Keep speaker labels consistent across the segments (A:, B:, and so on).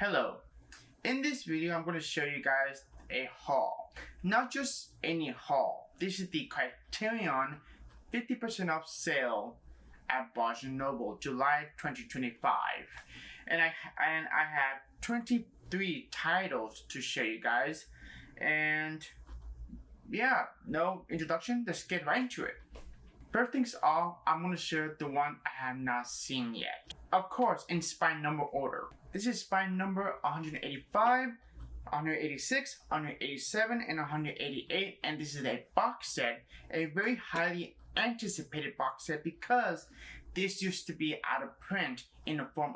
A: Hello. In this video, I'm going to show you guys a haul. Not just any haul. This is the Criterion 50% off sale at Barnes & Noble, July 2025. And I have 23 titles to show you guys. And yeah, no introduction, let's get right into it. First things off, I'm going to share the one I have not seen yet. Of course, in spine number order. This is spine number 185, 186, 187, and 188. And this is a box set, a very highly anticipated box set because this used to be out of print in the form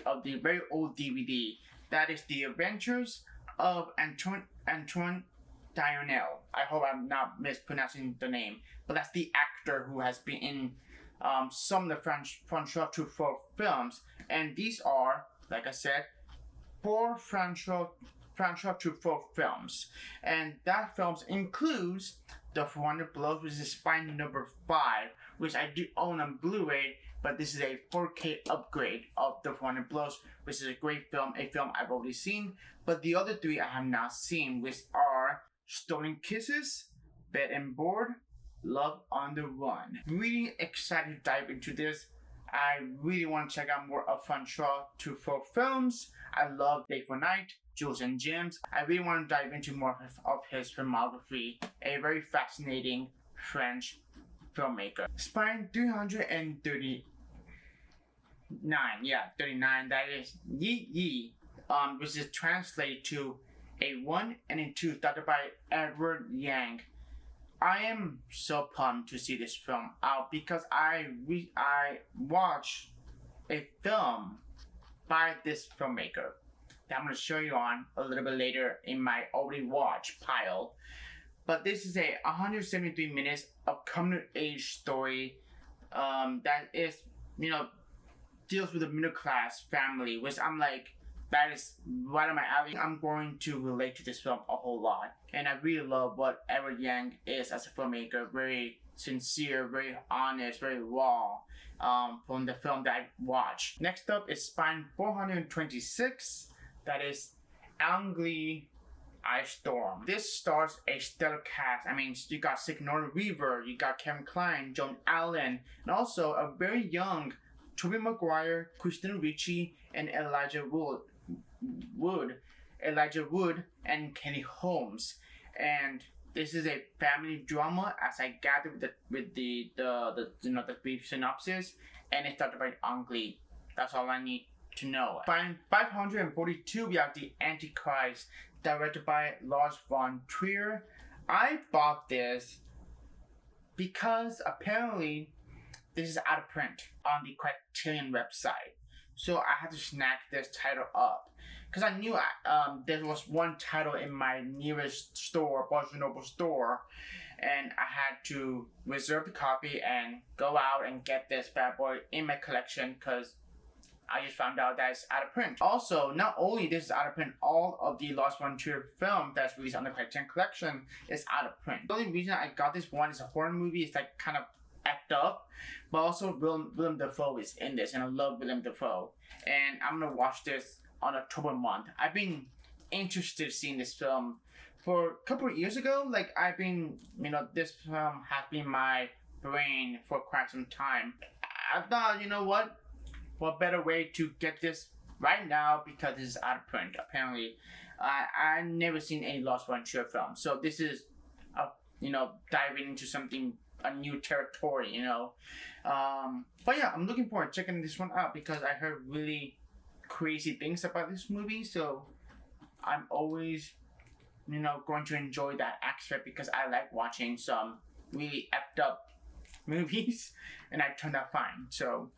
A: of the very old DVD. That is The Adventures of Antoine Dionel. I hope I'm not mispronouncing the name, but that's the actor who has been in some of the Francois Truffaut films, and these are, like I said, 4 Francois Truffaut films, and that films includes The 400 Blows, which is spine number 5, which I do own on Blu-ray, but this is a 4K upgrade of The 400 Blows, which is a great film, a film I've already seen, but the other 3 I have not seen, which are Stolen Kisses, Bed and Board, Love on the Run. Really excited to dive into this. I really want to check out more of Francois Truffaut films. I love Day for Night, Jewels and Gems. I really want to dive into more of his filmography. A very fascinating French filmmaker. Spine 339. Yeah, 39. That is Yi Yi, which is translated to a 1 and a 2, started by Edward Yang. I am so pumped to see this film out because I watched a film by this filmmaker that I'm going to show you on a little bit later in my already watched pile. But this is a 173 minutes of coming-of-age story that is, deals with a middle-class family, which I'm like, that is right on my alley. I'm going to relate to this film a whole lot. And I really love what Edward Yang is as a filmmaker. Very sincere, very honest, very raw from the film that I watched. Next up is spine 426. That is Angry Ice Storm. This stars a stellar cast. I mean, you got Sigourney Weaver, you got Kevin Kline, Joan Allen, and also a very young Tobey Maguire, Christina Ricci, and Elijah Wood, and Kenny Holmes. And this is a family drama, as I gathered with the brief synopsis, and it's started by Ang Lee. That's all I need to know. By 542, we have The Antichrist, directed by Lars von Trier. I bought this because apparently this is out of print on the Criterion website. So I had to snag this title up. Because I knew there was one title in my nearest store, Barnes & Noble store. And I had to reserve the copy and go out and get this bad boy in my collection. Because I just found out that it's out of print. Also, not only this is out of print, all of the Lars von Trier film that's released on the Criterion collection is out of print. The only reason I got this one is a horror movie. It's like kind of act up, but also Willem Dafoe is in this, and I love Willem Dafoe. And I'm gonna watch this on October month. I've been interested in seeing this film for a couple of years ago. Like I've been, this film has been my brain for quite some time. I thought, what better way to get this right now because this is out of print. Apparently, I never seen any Lars von Trier film, so this is, diving into something. A new territory, But yeah, I'm looking forward to checking this one out because I heard really crazy things about this movie. So I'm always, going to enjoy that aspect because I like watching some really effed up movies, and I turned out fine. So,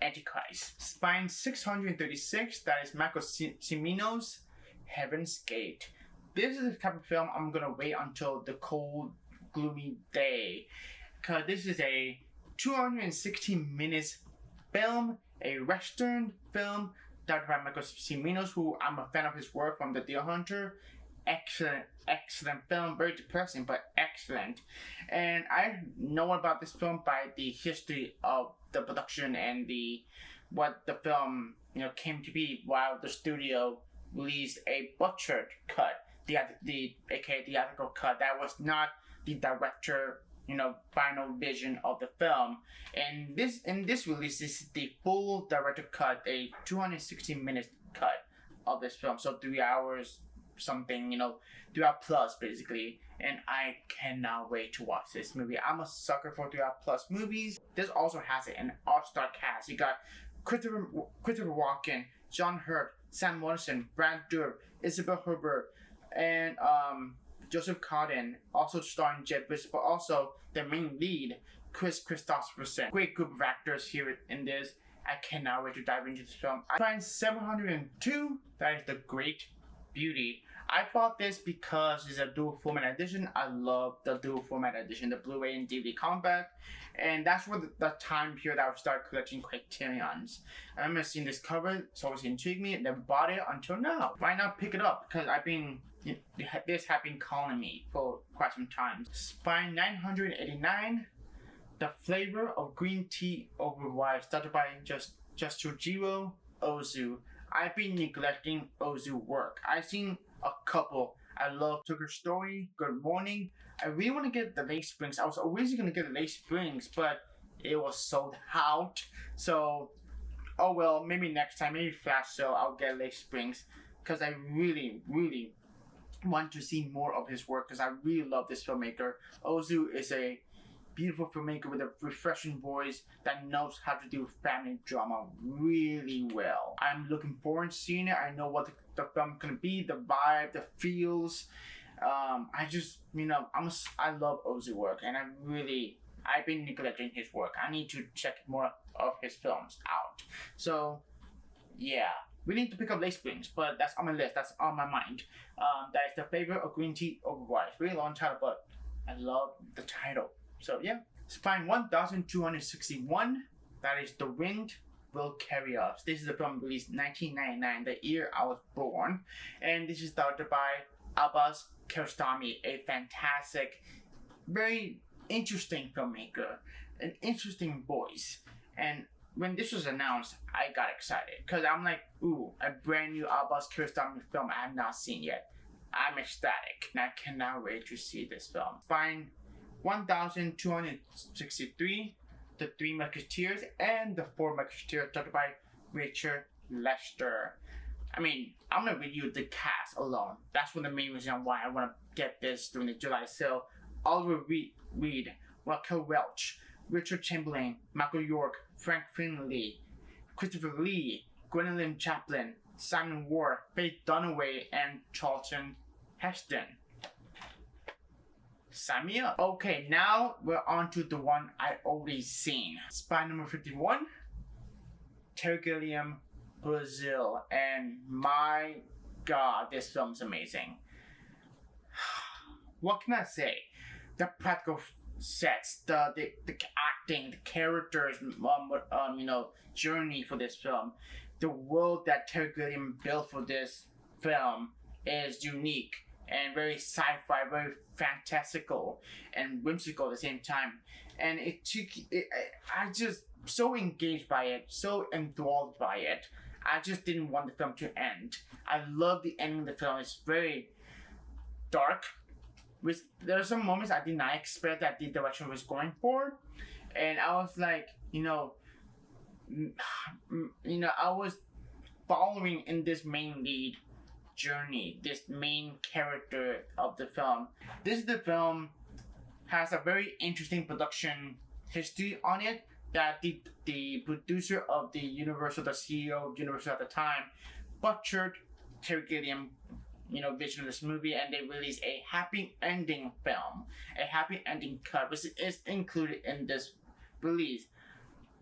A: Antichrist. Spine 636. That is Michael Cimino's Heaven's Gate. This is the type of film I'm gonna wait until the cold, gloomy day, because this is a 216 minutes film, a Western film directed by Michael Cimino, who I'm a fan of his work from The Deer Hunter. Excellent film, very depressing but excellent. And I know about this film by the history of the production and the what the film came to be, while the studio released a butchered cut, the aka theatrical cut that was not the director final vision of the film. And this release, this is the full director cut, a 260-minute cut of this film, so 3 hours something, 3 hour plus basically. And I cannot wait to watch this movie. I'm a sucker for 3 hour plus movies. This also has an all-star cast. You got Christopher Walken, John Hurt, Sam Morrison, Brad Dourif, Isabel Herbert, and Joseph Cotton, also starring Jed Bridges, but also the main lead, Chris Christopherson. Great group of actors here in this. I cannot wait to dive into this film. I find 702, that is the Great Beauty. I bought this because it's a dual format edition. I love the dual format edition, the Blu-ray and DVD compact. And that's where the time period I would start collecting Criterions. I remember seeing this cover, it's always intrigued me, never bought it until now. Why not pick it up? Because this has been calling me for quite some time. Spine 989, The Flavor of Green Tea Over Rice, started by Justujiro Ozu. I've been neglecting Ozu work. I've seen a couple. I love Took Her Story, Good Morning. I really want to get the Late Springs. I was originally going to get the Late Springs, but it was sold out. So, oh well, maybe next time, maybe Flash Show, I'll get Late Springs. Because I really, really want to see more of his work, because I really love this filmmaker. Ozu is a beautiful filmmaker with a refreshing voice that knows how to do family drama really well. I'm looking forward to seeing it. I know what the film is gonna be, the vibe, the feels. I just, I love Ozu work, and I've been neglecting his work. I need to check more of his films out. So, yeah. We need to pick up Late Springs, but that's on my list. That's on my mind. That is The Flavor of Green Tea Over Rice. Really long title, but I love the title. So yeah. Spine 1261. That is The Wind Will Carry Us. This is a film released 1999, the year I was born. And this is directed by Abbas Kiarostami, a fantastic, very interesting filmmaker, an interesting voice. And when this was announced, I got excited because I'm like, ooh, a brand new Abbas Kiarostami film I have not seen yet. I'm ecstatic, and I cannot wait to see this film. Spine 1263, The Three Musketeers and The Four Musketeers, directed by Richard Lester. I mean, I'm gonna read you the cast alone. That's one of the main reasons why I want to get this during the July sale. Oliver Reed, Raquel Welch, Richard Chamberlain, Michael York, Frank Finley, Christopher Lee, Gwendolyn Chaplin, Simon Ward, Faith Dunaway, and Charlton Heston. Sign me up. Okay, now we're on to the one I already seen. Spy number 51, Terry Gilliam, Brazil. And my god, this film's amazing. What can I say? The practical sets, the acting, the characters, journey for this film. The world that Terry Gilliam built for this film is unique and very sci-fi, very fantastical and whimsical at the same time. And I just so engaged by it, so enthralled by it. I just didn't want the film to end. I love the ending of the film. It's very dark. There are some moments I did not expect that the direction was going for, and I was like, I was following in this main lead journey, this main character of the film. This film has a very interesting production history on it, that the producer of the Universal, the CEO of Universal at the time, butchered Terry Gilliam vision of this movie, and they released a happy ending film, a happy ending cut, which is included in this release.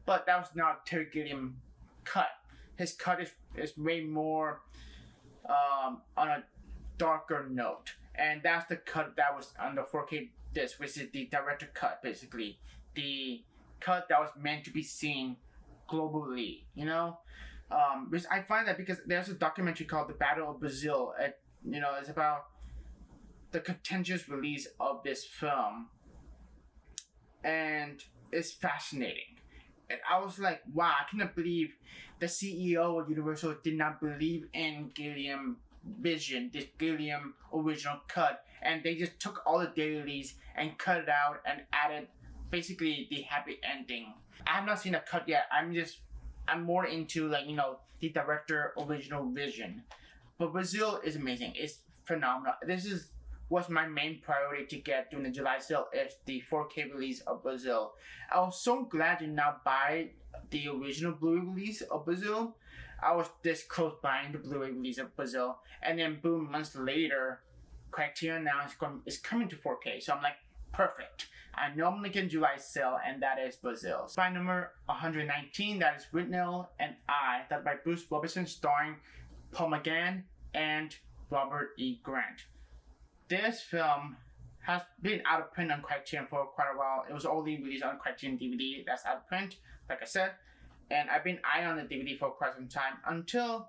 A: But that was not Terry Gilliam cut. His cut is way more on a darker note, and that's the cut that was on the 4K disc, which is the director cut, basically the cut that was meant to be seen globally. Which I find that because there's a documentary called The Battle of Brazil. It's about the contentious release of this film, and it's fascinating. And I was like, wow, I cannot believe the CEO of Universal did not believe in Gilliam vision, this Gilliam original cut, and they just took all the dailies and cut it out and added basically the happy ending. I have not seen a cut yet. I'm more into, like, the director original vision. But Brazil is amazing. It's phenomenal. Was my main priority to get during the July sale is the 4K release of Brazil. I was so glad to not buy the original Blu-ray release of Brazil. I was this close buying the Blu-ray release of Brazil, and then boom, months later, Criterion now is coming to 4K. So I'm like, perfect. I know I'm gonna get July sale, and that is Brazil. Spy number 119, that is Whitnell and I, that by Bruce Robertson, starring Paul McGann and Robert E. Grant. This film has been out of print on Criterion for quite a while. It was only released on Criterion DVD that's out of print, like I said. And I've been eyeing on the DVD for quite some time until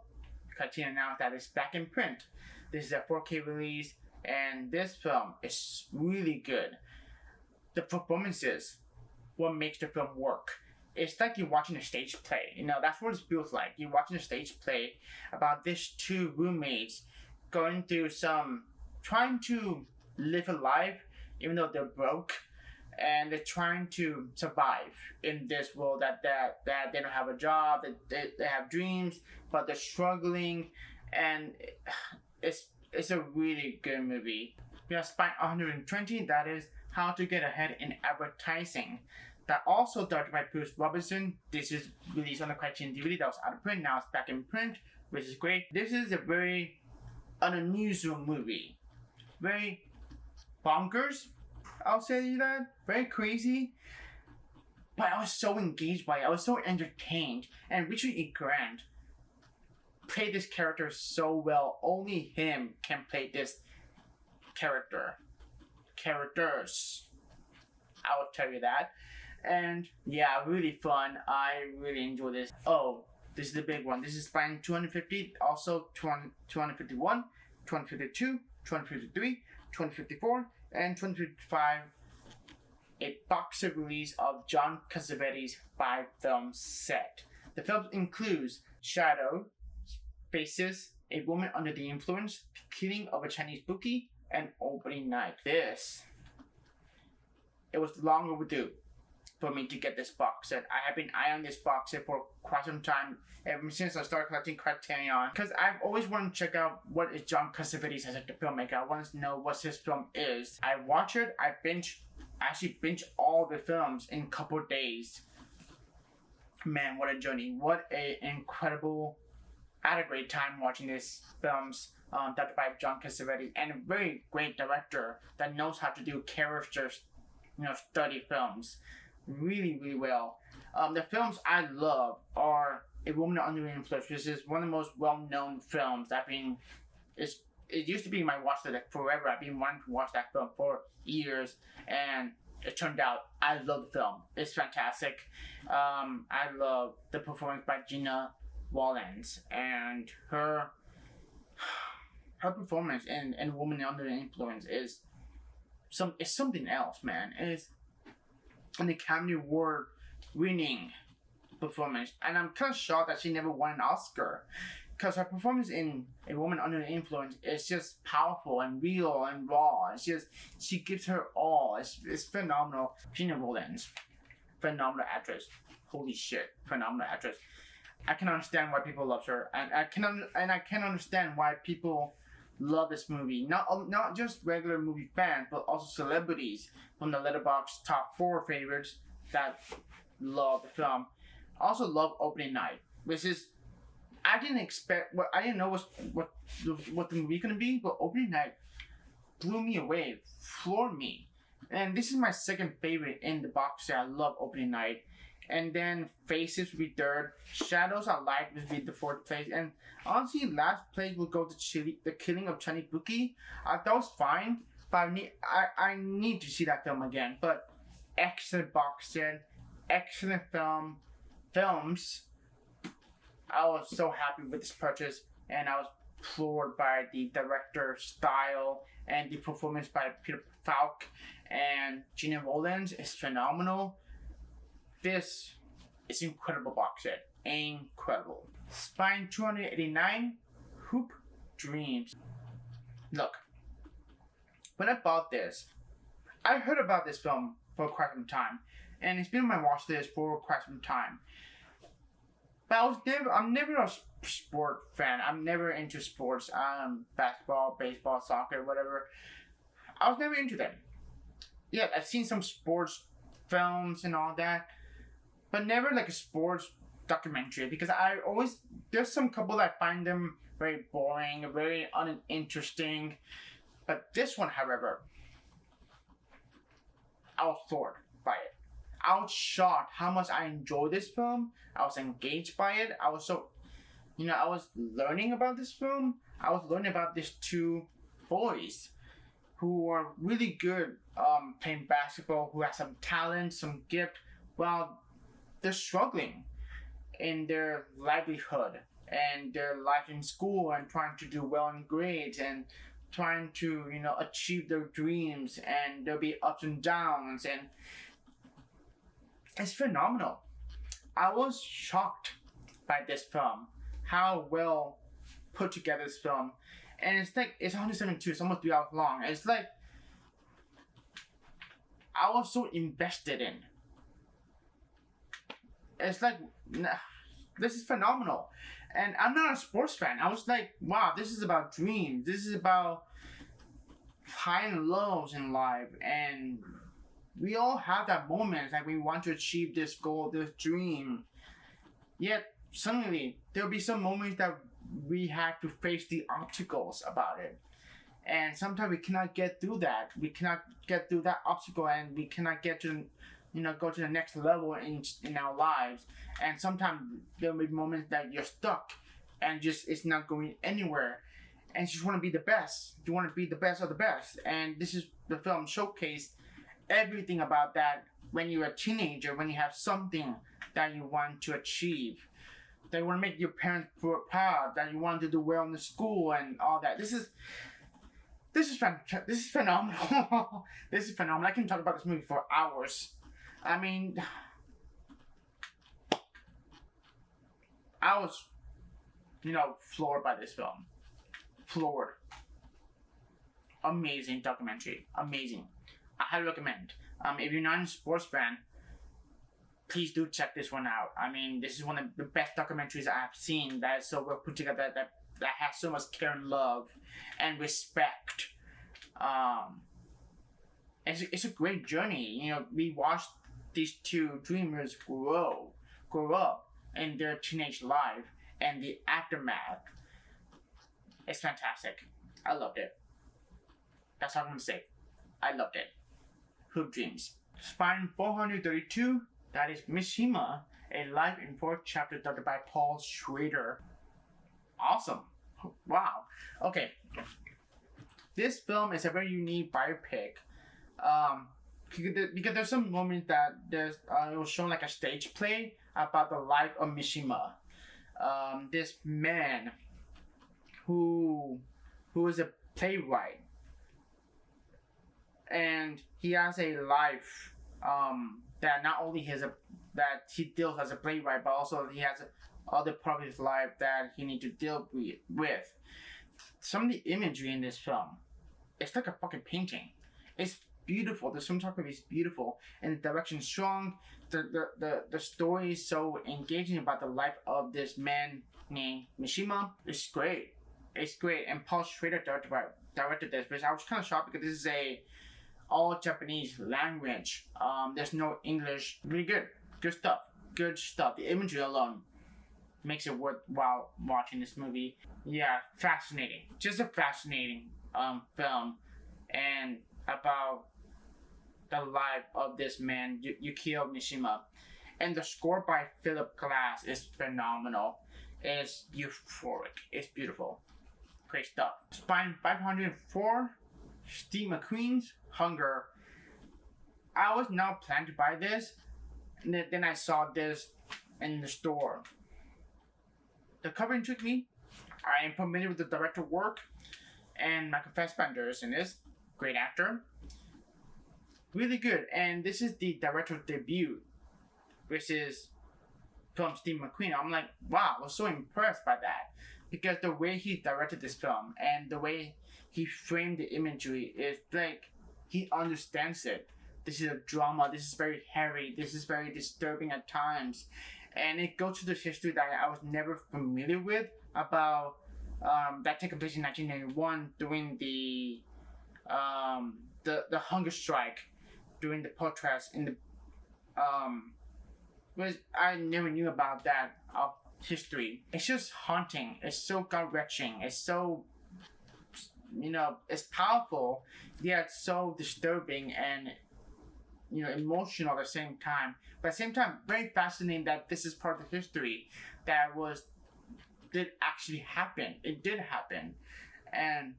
A: Criterion announced that it's back in print. This is a 4K release, and this film is really good. The performances, what makes the film work. It's like you're watching a stage play. That's what it feels like. You're watching a stage play about these two roommates going through trying to live a life even though they're broke, and they're trying to survive in this world that they don't have a job, that they have dreams, but they're struggling, and it's a really good movie. We have Spy 120, that is How to Get Ahead in Advertising. That also directed by Bruce Robertson. This is released on the Criterion DVD that was out of print, now it's back in print, which is great. This is a very unusual movie. Very bonkers, I'll say that. Very crazy. But I was so engaged by it. I was so entertained. And Richard E. Grant played this character so well. Only him can play this character. Characters. I will tell you that. And yeah, really fun. I really enjoy this. Oh, this is the big one. This is Spy 250, also 251, 252, 253, 254, and 255. A box set release of John Cassavetes' 5-film set. The film includes Shadow, Faces, A Woman Under the Influence, The Killing of a Chinese Bookie, and Opening Night. It was long overdue for me to get this box set. I have been eyeing this box set for quite some time, ever since I started collecting Criterion, because I've always wanted to check out what is John Cassavetes as a filmmaker. I want to know what his film is. I watch it, I binge all the films in a couple days. Man, what a journey. What a incredible, I had a great time watching these films, directed by John Cassavetes, and a very great director that knows how to do characters, study films really, really well. The films I love are A Woman Under the Influence, which is one of the most well-known films. It used to be my watch list forever. I've been wanting to watch that film for years, and it turned out I love the film. It's fantastic. I love the performance by Gina Wallens, and her performance in Woman Under the Influence is something else, man. It's an Academy Award winning performance, and I'm kind of shocked that she never won an Oscar, because her performance in A Woman Under the Influence is just powerful and real and raw. It's just, she gives her all. It's phenomenal. Gina Rowlands, phenomenal actress. Holy shit, phenomenal actress. I can understand why people love her, and I can understand why people love this movie. Not just regular movie fans, but also celebrities from the Letterboxd top 4 favorites that love the film. Also love Opening Night, which is, I didn't know what the movie gonna be, but Opening Night blew me away, floored me. And this is my second favorite in the box set. I love Opening Night. And then Faces would be third. Shadows I like would be the fourth place. And honestly, last place would go to The Killing of Chinese Bookie. That was fine, but I need to see that film again. But excellent box set, excellent films. I was so happy with this purchase, and I was floored by the director's style and the performance by Peter Falk and Gina Rowlands is phenomenal. This It's incredible box set. Incredible. Spine 289, Hoop Dreams. Look, when I bought this, I heard about this film for quite some time, and it's been on my watch list for quite some time. But I'm never a sport fan. I'm never into sports. Basketball, baseball, soccer, whatever. I was never into them. Yeah, I've seen some sports films and all that, but never like a sports documentary, because there's some couple that find them very boring, very uninteresting. But this one, however, I was floored by it. I was shocked how much I enjoyed this film. I was engaged by it. I was I was learning about this film. I was learning about these two boys who are really good playing basketball, who have some talent, some gift, while they're struggling in their livelihood and their life in school, and trying to do well in grades, and trying to achieve their dreams, and there'll be ups and downs, and it's phenomenal. I was shocked by this film, how well put together this film. And it's 172, it's almost 3 hours long. It's like, I was so invested in. It's like, this is phenomenal. And I'm not a sports fan. I was like, wow, this is about dreams. This is about high and lows in life. And we all have that moment, like we want to achieve this goal, this dream. Yet, suddenly, there'll be some moments that we have to face the obstacles about it. And sometimes we cannot get through that. We cannot get through that obstacle, and we cannot get to, go to the next level in our lives. And sometimes there'll be moments that you're stuck and just it's not going anywhere. And you just want to be the best. You want to be the best of the best. And this is the film showcased everything about that when you're a teenager, when you have something that you want to achieve, that you want to make your parents proud, that you want to do well in the school and all that. This is fantastic. This is phenomenal. This is phenomenal. I can talk about this movie for hours. I mean, I was, floored by this film. Floored. Amazing documentary. Amazing. I highly recommend. If you're not a sports fan, please do check this one out. I mean, this is one of the best documentaries I have seen that is so well put together, that has so much care and love and respect. It's a great journey. We watched these two dreamers grow up in their teenage life and the aftermath. It's fantastic. I loved it. That's all I'm gonna say. I loved it. Hoop Dreams. Spine 432, that is Mishima, a life in 4 chapters directed by Paul Schrader. Awesome. Wow. Okay. This film is a very unique biopic. Because there's some moments that it was shown like a stage play about the life of Mishima. This man who is a playwright. And he has a life that not only that he deals as a playwright, but also he has other part of his life that he needs to deal with. Some of the imagery in this film, it's like a fucking painting. It's beautiful. The cinematography is beautiful, and the direction is strong. The story is so engaging about the life of this man named Mishima. It's great. It's great. And Paul Schrader directed this, but I was kind of shocked because this is all Japanese language. There's no English. Really good. Good stuff. Good stuff. The imagery alone makes it worthwhile watching this movie. Yeah, fascinating. Just a fascinating film, and about the life of this man, Yukio Mishima. And the score by Philip Glass is phenomenal. It's euphoric. It's beautiful. Great stuff. Spine 504, Steve McQueen's Hunger. I was not planning to buy this, and then I saw this in the store. The cover intrigued me. I am familiar with the director work, and Michael Fassbender is in this. Great actor. Really good. And this is the director's debut, which is film Steve McQueen, I'm like, wow, I was so impressed by that. Because the way he directed this film and the way he framed the imagery is like, he understands it. This is a drama, this is very heavy, this is very disturbing at times. And it goes to the history that I was never familiar with about that took place in 1991 during the hunger strike, during the protests in the was I never knew about that history. It's just haunting. It's so gut-wrenching. It's so, it's powerful, yet it's so disturbing and, emotional at the same time. But at the same time, very fascinating that this is part of the history that did actually happen. It did happen. And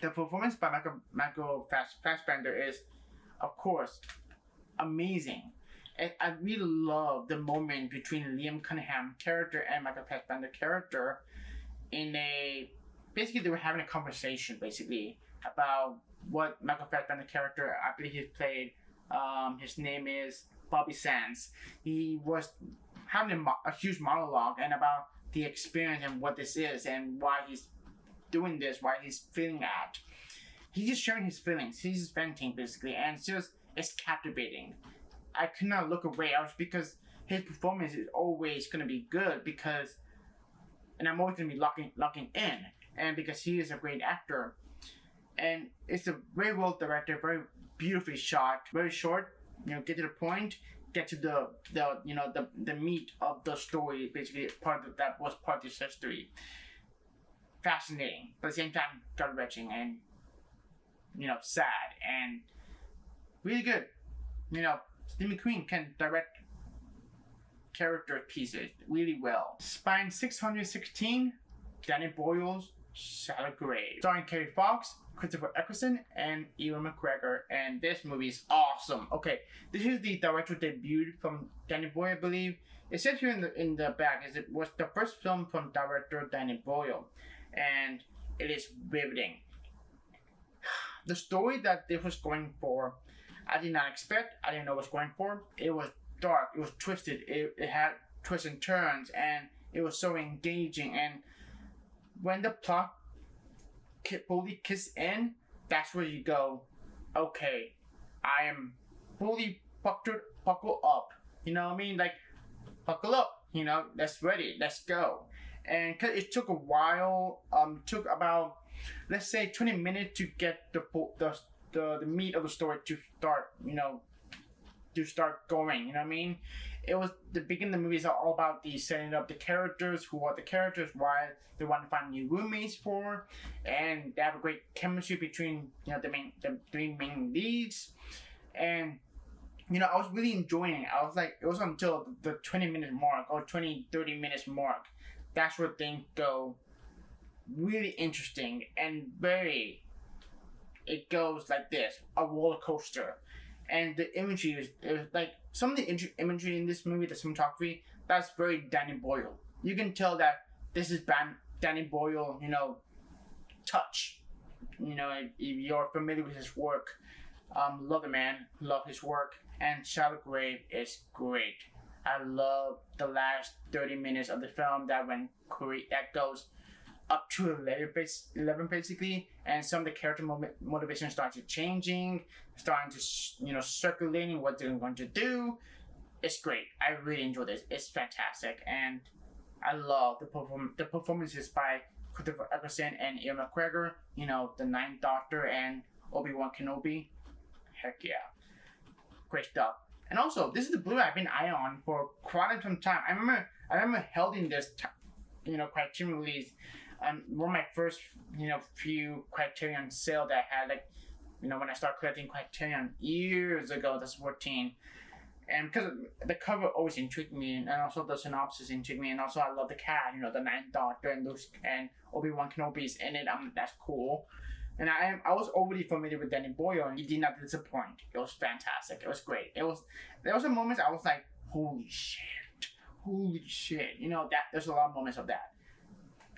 A: the performance by Michael Fassbender is, of course, amazing. I really love the moment between Liam Cunningham character and Michael Fassbender character basically they were having a conversation basically about what Michael Fassbender character, I believe he played, his name is Bobby Sands. He was having a huge monologue and about the experience and what this is and why he's doing this, why he's feeling that. He's just sharing his feelings. He's just venting basically, and it's captivating. I could not look away. Because his performance is always gonna be good and I'm always gonna be locking in, and because he is a great actor, and it's a very well directed, very beautifully shot, very short. Get to the point, get to the meat of the story. Basically, that was part of his history. Fascinating, but at the same time, gut-wrenching and sad and really good. Steve McQueen can direct character pieces really well. Spine 616, Danny Boyle's Shallow Grave, starring Kerry Fox, Christopher Eccleston, and Ewan McGregor. And this movie is awesome. Okay, this is the director debut from Danny Boyle, I believe. It says here in the back it was the first film from director Danny Boyle, and it is riveting. The story that this was going for, I did not expect. I didn't know what it was going for. It was dark. It was twisted. It had twists and turns, and it was so engaging. And when the plot fully kicks in, that's where you go, okay, I am fully buckle up. You know what I mean? Like, buckle up. Let's ready. Let's go. And cause it took a while. Took about, let's say, 20 minutes to get the meat of the story to start going. You know what I mean? It was the beginning of the movie is all about the setting up the characters, who are the characters, why they want to find new roommates for, and they have a great chemistry between the three main leads. And I was really enjoying it. I was like, it was until the 20-minute mark or 30 minutes mark, that's where things go really interesting and it goes like this, a roller coaster. And the imagery is like, some of the imagery in this movie, the cinematography, that's very Danny Boyle. You can tell that this is Danny Boyle, touch. If you're familiar with his work, love the man, love his work. And Shallow Grave is great. I love the last 30 minutes of the film that goes up to 11 basically, and some of the character motivation starts changing, starting to circulating what they're going to do. It's great. I really enjoy this. It's fantastic, and I love the performances by Christopher Eccleston and Ewan McGregor. The Ninth Doctor and Obi-Wan Kenobi. Heck yeah, great stuff. And also, this is the Blu-ray I've been eyeing on for quite some time. I remember holding this Criterion release. One of my first, few Criterion sale that I had, when I started collecting Criterion years ago, that's 14. And because the cover always intrigued me, and also the synopsis intrigued me, and also I love the cast, the Ninth Doctor and Obi-Wan Kenobi's in it. That's cool. And I was already familiar with Danny Boyle, and he did not disappoint. It was fantastic. It was great. There was a moment I was like, holy shit. That there's a lot of moments of that.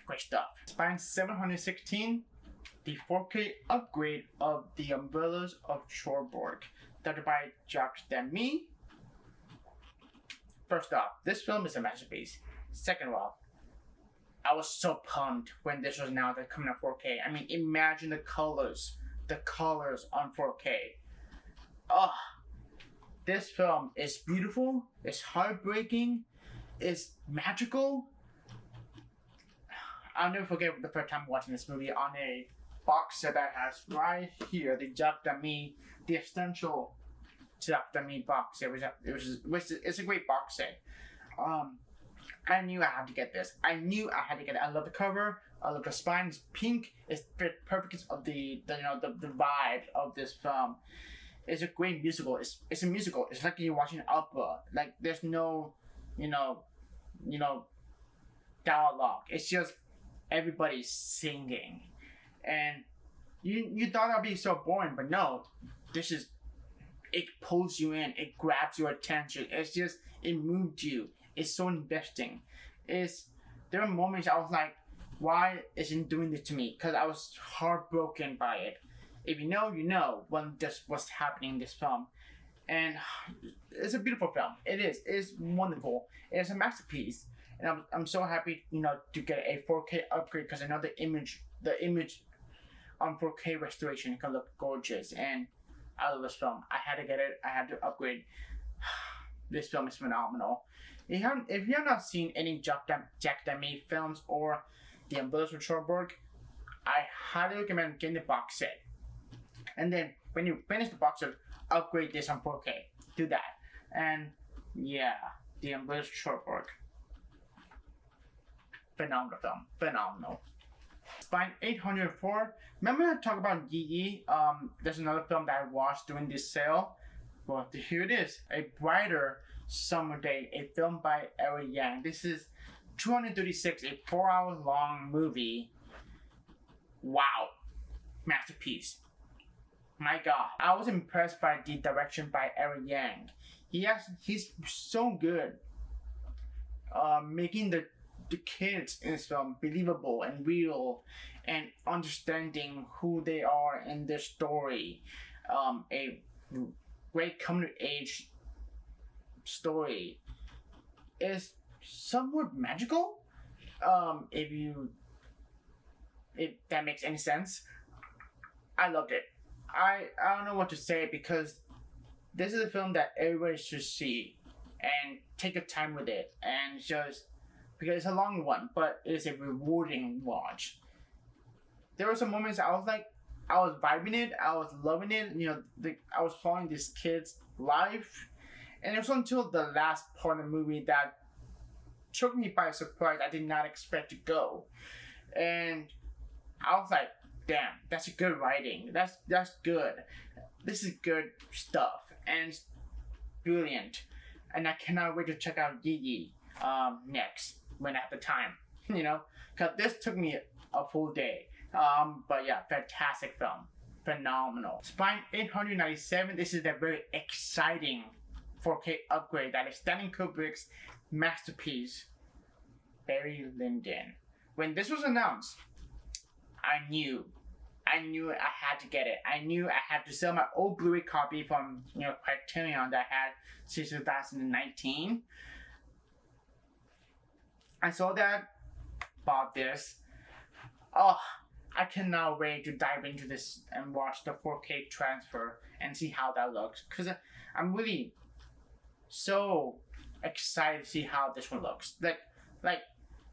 A: Great stuff. Spine 716, the 4K upgrade of The Umbrellas of Cherbourg, directed by Jacques Demy. First off, this film is a masterpiece. Second of all, I was so pumped when this was announced that coming out 4K. I mean, imagine the colors on 4K. Oh, this film is beautiful, it's heartbreaking, it's magical. I'll never forget the first time watching this movie on a box set that has right here the Jacques Demy, the essential Jacques Demy box. It's a great box set. I knew I had to get this. I it. I love the cover. I love the spine. It's pink. It's perfect of the vibe of this film. It's a great musical. It's a musical. It's like you're watching opera. Like there's no, dialogue. It's just everybody singing, and you thought that'd be so boring, but no, it pulls you in. It grabs your attention. It moved you. It's so investing. There were moments I was like, why isn't doing this to me? Because I was heartbroken by it. If you know what's happening in this film. And it's a beautiful film. It is. It's wonderful. It's a masterpiece. And I'm so happy, to get a 4K upgrade because I know the image on 4K restoration can look gorgeous. And I love this film. I had to get it. I had to upgrade. This film is phenomenal. If you have not seen any Jacques Demy films or The Umbrellas of Cherbourg, I highly recommend getting the box set. And then when you finish the box set, upgrade this on 4K. Do that. And yeah, The Umbrellas of Cherbourg. Phenomenal film. Phenomenal. Spine 804. Remember I talked about Yi Yi? There's another film that I watched during this sale. Well, here it is. A Brighter Summer Day, a film by Eric Yang. This is 236, a 4-hour long movie. Wow. Masterpiece. My God. I was impressed by the direction by Eric Yang. He's so good. Making the kids in this film believable and real and understanding who they are in their story. A great coming of age story is somewhat magical. If that makes any sense. I loved it. I don't know what to say because this is a film that everybody should see and take your time with it, and just because it's a long one, but it's a rewarding watch. There were some moments I was vibing it, I was loving it. I was following this kid's life, and it was until the last part of the movie that took me by surprise. I did not expect to go, and I was like, "Damn, that's a good writing. That's good. This is good stuff, and it's brilliant." And I cannot wait to check out Yi Yi next when I have the time. Because this took me a full day. But yeah, fantastic film. Phenomenal. Spine 897. This is a very exciting 4K upgrade that is Stanley Kubrick's masterpiece, Barry Lyndon. When this was announced, I knew I had to get it. I knew I had to sell my old Blu-ray copy from Criterion that I had since 2019. I saw that, bought this. Oh, I cannot wait to dive into this and watch the 4K transfer and see how that looks. Because I'm really so excited to see how this one looks. Like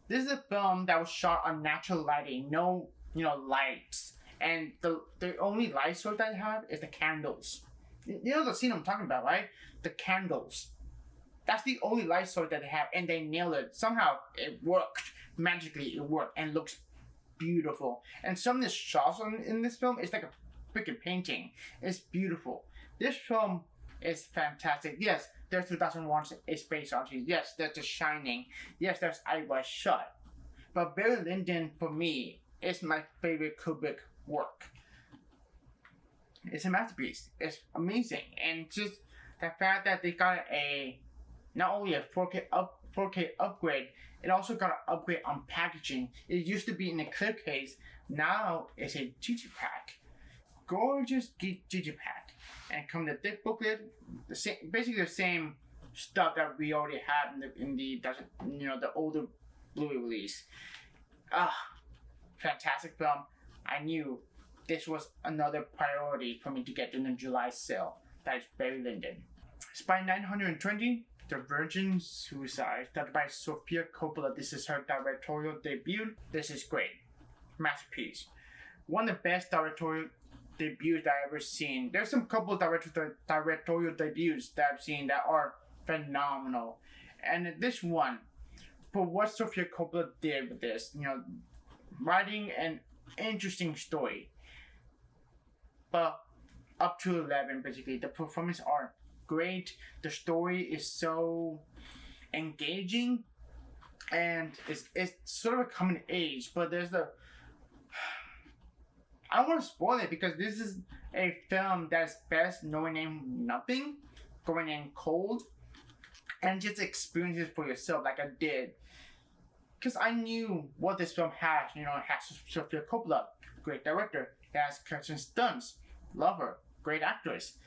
A: this is a film that was shot on natural lighting, no lights, and the only light source that I have is the candles. You know the scene I'm talking about, right? The candles. That's the only light source that they have, and they nailed it. Somehow it worked. Magically, it worked and looks beautiful. And some of the shots in this film is like a freaking painting. It's beautiful. This film is fantastic. Yes, there's 2001: A Space Odyssey. Yes, there's The Shining. Yes, there's Eyes Wide Shut. But Barry Lyndon, for me, is my favorite Kubrick work. It's a masterpiece. It's amazing, and just the fact that they got not only a 4K upgrade, it also got an upgrade on packaging. It used to be in a clear case, now it's a digipack. Gorgeous digipack, and come the thick booklet, basically the same stuff that we already had in the the older Blu-ray release. Ah, fantastic film. I knew this was another priority for me to get during the July sale. That is Barry Lyndon. Spy 920, The Virgin Suicide, directed by Sofia Coppola. This is her directorial debut. This is great. Masterpiece. One of the best directorial debuts that I've ever seen. There's some couple directorial debuts that I've seen that are phenomenal. And this one, for what Sofia Coppola did with this, writing an interesting story. But up to 11, basically. The performances are great. The story is so engaging. And it's sort of a coming age, but there's I don't want to spoil it because this is a film that's best knowing in nothing, going in cold, and just experience it for yourself like I did. Because I knew what this film has. It has Sofia Coppola, great director. It has Kirsten Dunst, love her, great actress.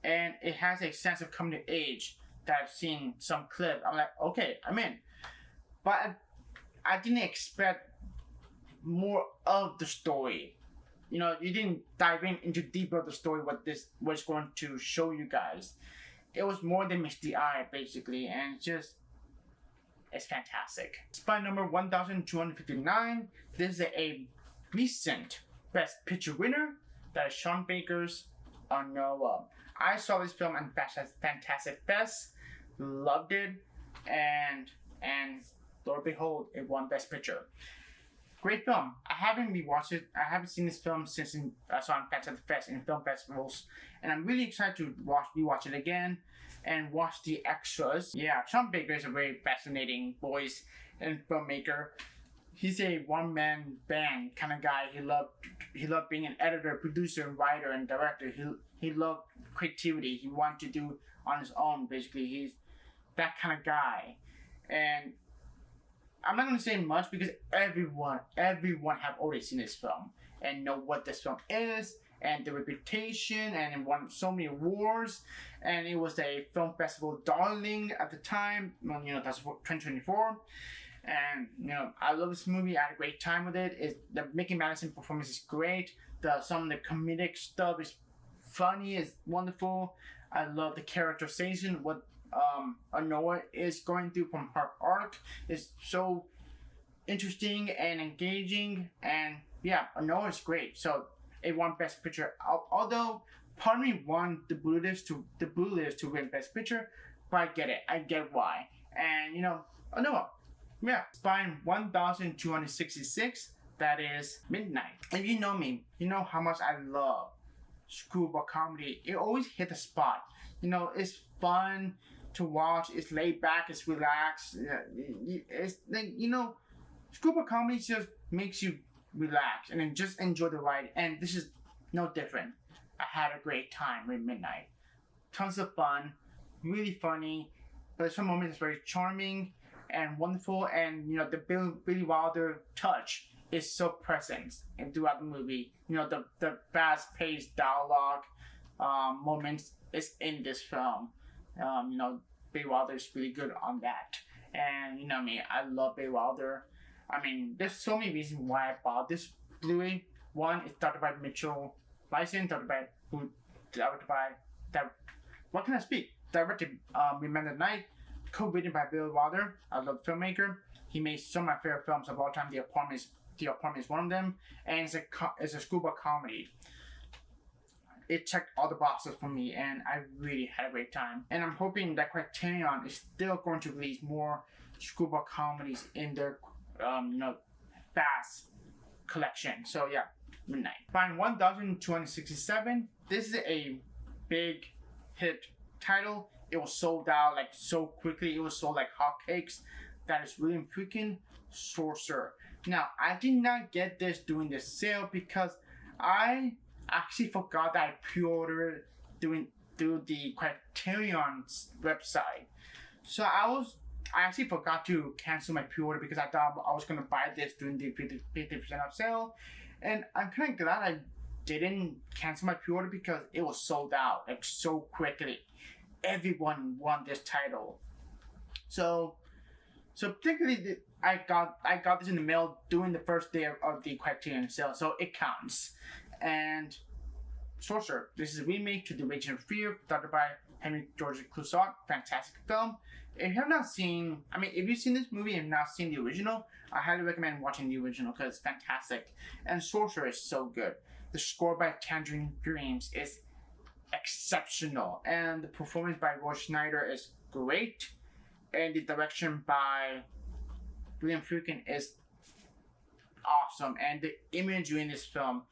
A: And it has a sense of coming of age that I've seen some clip. I'm like, okay, I'm in. But I didn't expect more of the story. You didn't dive into deeper of the story what this was going to show you guys. It was more than meets the eye, basically, and it's fantastic. Spy number 1259. This is a recent Best Picture winner. That is Sean Baker's Noah. I saw this film on Fantastic Fest, loved it, and Lord behold, it won Best Picture. Great film. I haven't rewatched it. I haven't seen this film since I saw it on Fantastic Fest in film festivals, and I'm really excited to rewatch it again and watch the extras. Yeah, Sean Baker is a very fascinating voice and filmmaker. He's a one-man band kind of guy. He loved being an editor, producer, writer, and director. He loved creativity. He wanted to do on his own. Basically, he's that kind of guy, and I'm not going to say much because everyone have already seen this film and know what this film is and the reputation, and it won so many awards, and it was a film festival darling at the time. That's 2024, and I love this movie. I had a great time with it. The Mickey Madison performance is great. Some of the comedic stuff is funny, is wonderful. I love the characterization. What Anoa is going through from her arc is so interesting and engaging, and yeah, Anoa is great. So it won Best Picture. Although part of me wanted the Blue List to win Best Picture, but I get it. I get why. And Anoa, yeah, Spy 1266. That is Midnight. If you know me, you know how much I love screwball comedy. It always hit the spot. It's fun to watch. It's laid back. It's relaxed. It's like screwball comedy just makes you relax and then just enjoy the ride. And this is no different. I had a great time with Midnight. Tons of fun, really funny, but some moments it's very charming and wonderful. And the Billy Wilder touch is so present and throughout the movie. The fast-paced dialogue moments is in this film. Billy Wilder is really good on that. And me, I love Billy Wilder. I mean, there's so many reasons why I bought this Blu-ray. One, it's directed by Mitchell Lyson, directed by what can I speak? Directed Remember the Night, co-written by Billy Wilder. I love the filmmaker. He made some of my favorite films of all time. The Apartment is one of them, and it's a screwball comedy. It checked all the boxes for me, and I really had a great time. And I'm hoping that Criterion is still going to release more screwball comedies in their fast collection. So yeah, Midnight. Find 1267. This is a big hit title. It was sold out like so quickly. It was sold like hotcakes. That is really freaking Sorcerer. Now, I did not get this during the sale because I actually forgot that I pre-ordered through the Criterion website. So I actually forgot to cancel my pre-order because I thought I was going to buy this during the 50% off sale. And I'm kind of glad I didn't cancel my pre-order because it was sold out like so quickly. Everyone won this title. So particularly, I got this in the mail during the first day of the Criterion sale, so it counts. And Sorcerer. This is a remake to The Raging of Fear, directed by Henry George Clouzot. Fantastic film. If you have not seen, I mean, if you've seen this movie and not seen the original, I highly recommend watching the original because it's fantastic. And Sorcerer is so good. The score by Tangerine Dreams is exceptional, and the performance by Roy Schneider is great, and the direction by William Friedkin is awesome, and the imagery in this film,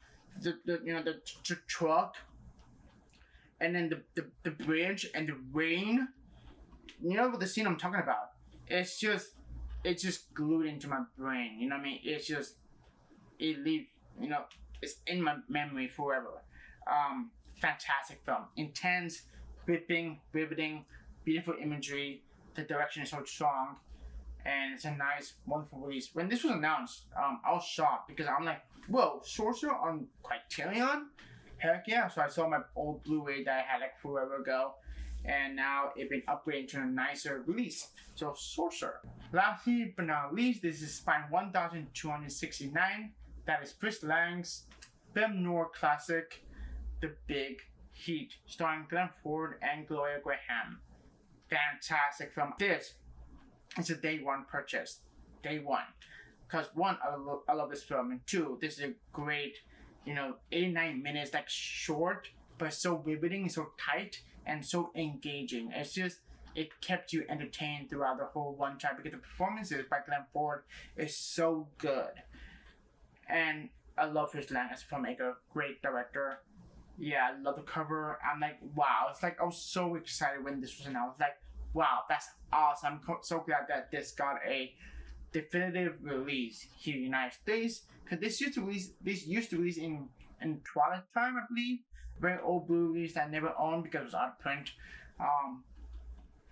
A: the truck, and then the bridge and the rain, what the scene I'm talking about, it's just glued into my brain, you know what I mean? It leaves, it's in my memory forever. Fantastic film, intense, ripping, riveting, beautiful imagery, the direction is so strong, and it's a nice, wonderful release. When this was announced, I was shocked because I'm like, whoa, Sorcerer on Criterion? Heck yeah. So I saw my old Blu-ray that I had like forever ago, and now it's been upgraded to a nicer release. So Sorcerer. Lastly but not least, this is Spine 1269. That is Chris Lang's film noir classic, The Big Heat, starring Glenn Ford and Gloria Graham. Fantastic film. This is a day one purchase. Day one. Because one, I love this film, and two, this is a great, 89 minutes, like short, but so riveting, so tight, and so engaging. It kept you entertained throughout the whole one time because the performances by Glenn Ford is so good. And I love Chris Lang as a filmmaker, great director. Yeah, I love the cover. I'm like, wow. It's like I was so excited when this was announced. Like, wow, that's awesome. I'm so glad that this got a definitive release here in the United States. Because this used to release in Twilight time, I believe. Very old Blu-rays that I never owned because it was out of print.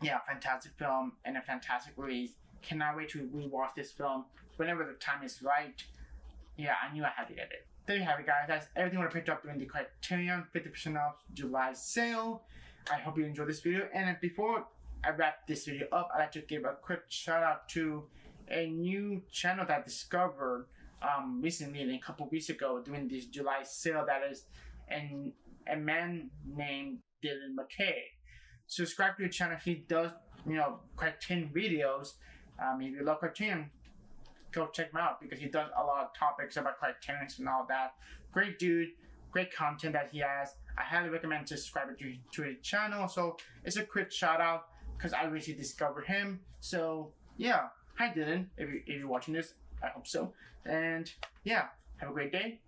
A: Yeah, fantastic film and a fantastic release. Cannot wait to rewatch this film whenever the time is right. Yeah, I knew I had to get it. There you have it, guys. That's everything I picked up during the Criterion 50% off July sale. I hope you enjoyed this video. And before I wrap this video up, I'd like to give a quick shout out to a new channel that I discovered recently, a couple weeks ago, during this July sale. That is a man named Dylan McKay. Subscribe to the channel. He does, Criterion videos. If you love Criterion, go check him out because he does a lot of topics about Criterion and all that. Great dude, great content that he has. I highly recommend subscribing to his channel. So it's a quick shout out because I recently discovered him. So yeah, hi Dylan, if you're watching this, I hope so. And yeah, have a great day.